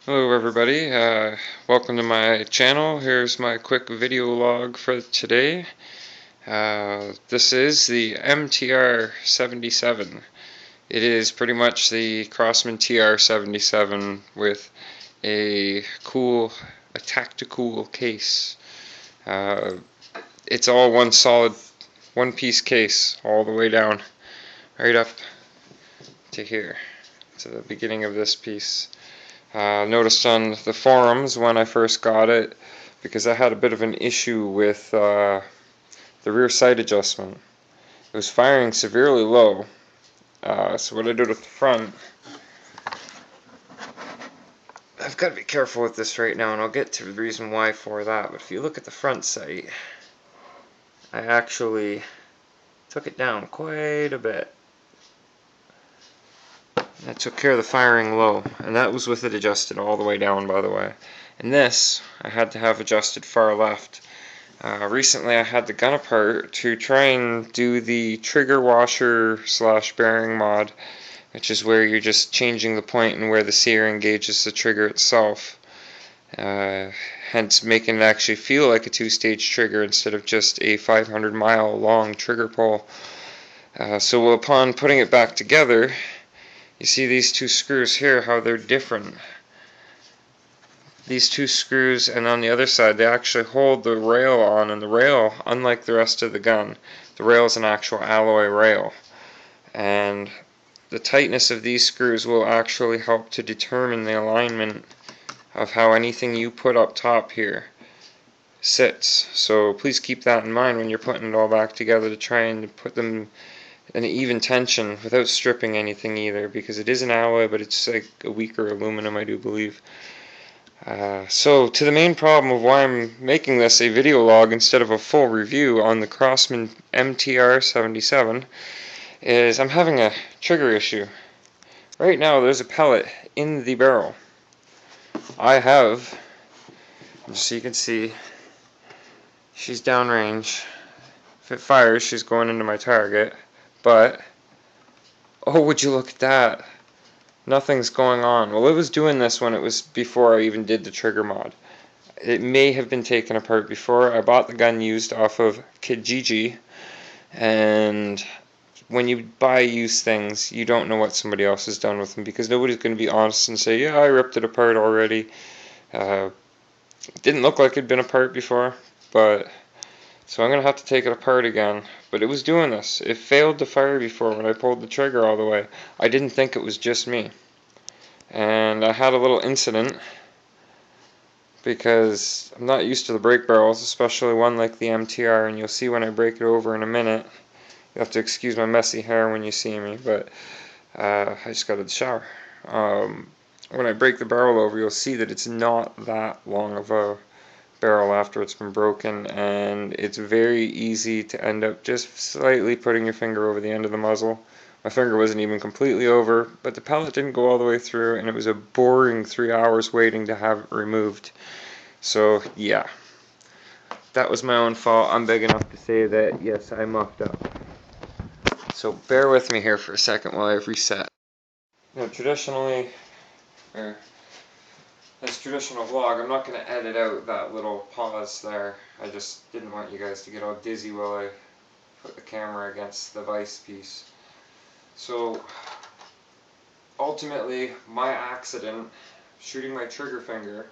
Hello everybody, welcome to my channel. Here's my quick video log for today. This is the MTR77. It is pretty much the Crosman TR77 with a tactical case. It's all one solid, one-piece case all the way down, right up to here, to the beginning of this piece. Noticed on the forums when I first got it, because I had a bit of an issue with the rear sight adjustment. It was firing severely low, so what I did with the front, I've got to be careful with this right now, and I'll get to the reason why for that, but if you look at the front sight, I actually took it down quite a bit. That took care of the firing low, and that was with it adjusted all the way down, by the way. And this, I had to have adjusted far left. Recently I had the gun apart to try and do the trigger washer / bearing mod, which is where you're just changing the point and where the sear engages the trigger itself. Hence making it actually feel like a two-stage trigger instead of just a 500-mile long trigger pull. So upon putting it back together, you see these two screws here, how they're different. These two screws, and on the other side, they actually hold the rail on, and the rail, unlike the rest of the gun, the rail is an actual alloy rail. And the tightness of these screws will actually help to determine the alignment of how anything you put up top here sits. So please keep that in mind when you're putting it all back together, to try and put them an even tension without stripping anything either, because it is an alloy, but it's like a weaker aluminum, I do believe. So to the main problem of why I'm making this a video log instead of a full review on the Crosman MTR77 is I'm having a trigger issue. Right now there's a pellet in the barrel. I have, so you can see, she's downrange. If it fires, she's going into my target. But, oh, would you look at that. Nothing's going on. Well, it was doing this when it was before I even did the trigger mod. It may have been taken apart before. I bought the gun used off of Kijiji, and when you buy used things, you don't know what somebody else has done with them, because nobody's going to be honest and say, yeah, I ripped it apart already. It didn't look like it'd been apart before, but so I'm going to have to take it apart again. But it was doing this. It failed to fire before when I pulled the trigger all the way. I didn't think it was just me. And I had a little incident, because I'm not used to the brake barrels, especially one like the MTR, and you'll see when I break it over in a minute. You have to excuse my messy hair when you see me, but I just got out of the shower. When I break the barrel over, you'll see that it's not that long of a barrel after it's been broken, and it's very easy to end up just slightly putting your finger over the end of the muzzle. My finger wasn't even completely over, but the pellet didn't go all the way through, and it was a boring 3 hours waiting to have it removed. So yeah, that was my own fault. I'm big enough to say that yes, I muffed up. So bear with me here for a second while I reset. Traditionally, this traditional vlog, I'm not going to edit out that little pause there. I just didn't want you guys to get all dizzy while I put the camera against the vise piece. So ultimately, my accident, shooting my trigger finger,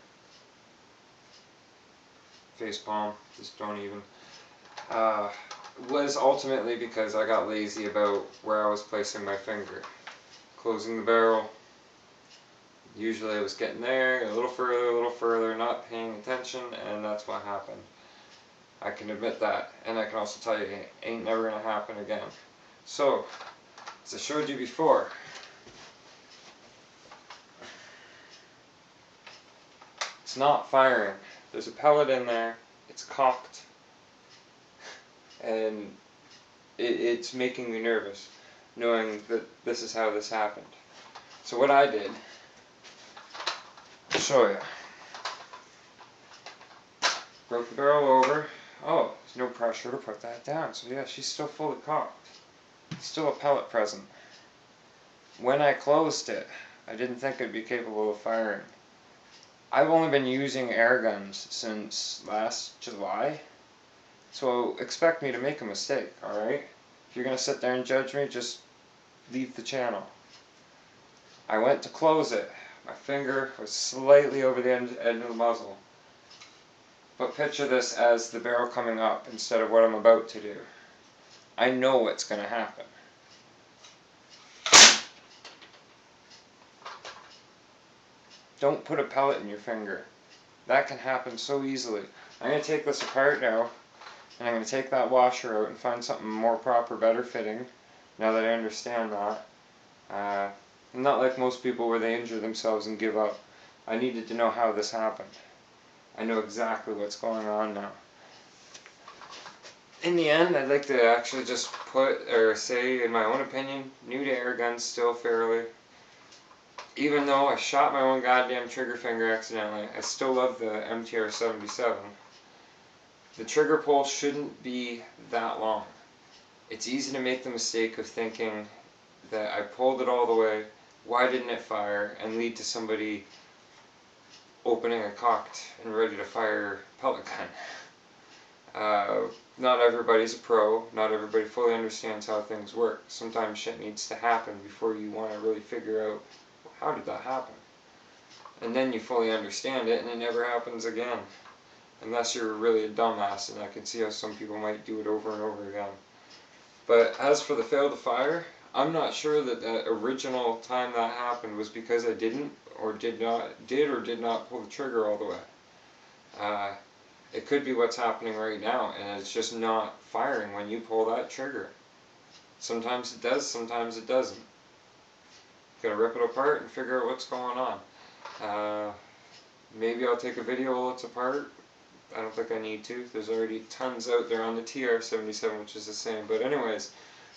face palm, just don't even, was ultimately because I got lazy about where I was placing my finger. Closing the barrel, usually I was getting there, a little further, not paying attention, and that's what happened. I can admit that, and I can also tell you it ain't never going to happen again. So, as I showed you before, it's not firing. There's a pellet in there, it's cocked, and it's making me nervous, knowing that this is how this happened. So what I did, I'll show you. Broke the barrel over. Oh, there's no pressure to put that down. So yeah, she's still fully cocked. Still a pellet present. When I closed it, I didn't think it'd be capable of firing. I've only been using air guns since last July, so expect me to make a mistake, alright? If you're going to sit there and judge me, just leave the channel. I went to close it. My finger was slightly over the end of the muzzle. But picture this as the barrel coming up instead of what I'm about to do. I know what's going to happen. Don't put a pellet in your finger. That can happen so easily. I'm going to take this apart now, and I'm going to take that washer out and find something more proper, better fitting, now that I understand that. I'm not like most people where they injure themselves and give up. I needed to know how this happened. I know exactly what's going on now. In the end, I'd like to actually just put, or say, in my own opinion, new to air guns still fairly. Even though I shot my own goddamn trigger finger accidentally, I still love the MTR77. The trigger pull shouldn't be that long. It's easy to make the mistake of thinking that I pulled it all the way, why didn't it fire, and lead to somebody opening a cocked and ready to fire pellet gun. Not everybody's a pro, not everybody fully understands how things work. Sometimes shit needs to happen before you want to really figure out, how did that happen? And then you fully understand it and it never happens again. Unless you're really a dumbass, and I can see how some people might do it over and over again. But as for the fail to fire, I'm not sure that the original time that happened was because I didn't or did not pull the trigger all the way. It could be what's happening right now, and it's just not firing when you pull that trigger. Sometimes it does, sometimes it doesn't. Gotta rip it apart and figure out what's going on. Maybe I'll take a video while it's apart. I don't think I need to. There's already tons out there on the TR77, which is the same. But anyways,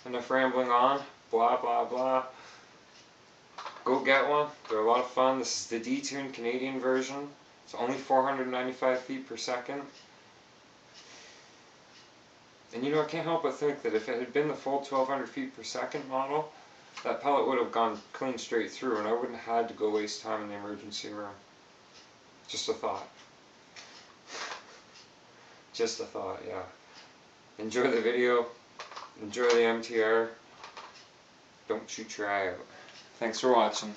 enough rambling on. Blah, blah, blah. Go get one. They're a lot of fun. This is the detuned Canadian version. It's only 495 feet per second. And you know, I can't help but think that if it had been the full 1200 feet per second model, that pellet would have gone clean straight through and I wouldn't have had to go waste time in the emergency room. Just a thought. Just a thought, yeah. Enjoy the video. Enjoy the MTR. Don't shoot your eye out. Thanks for watching.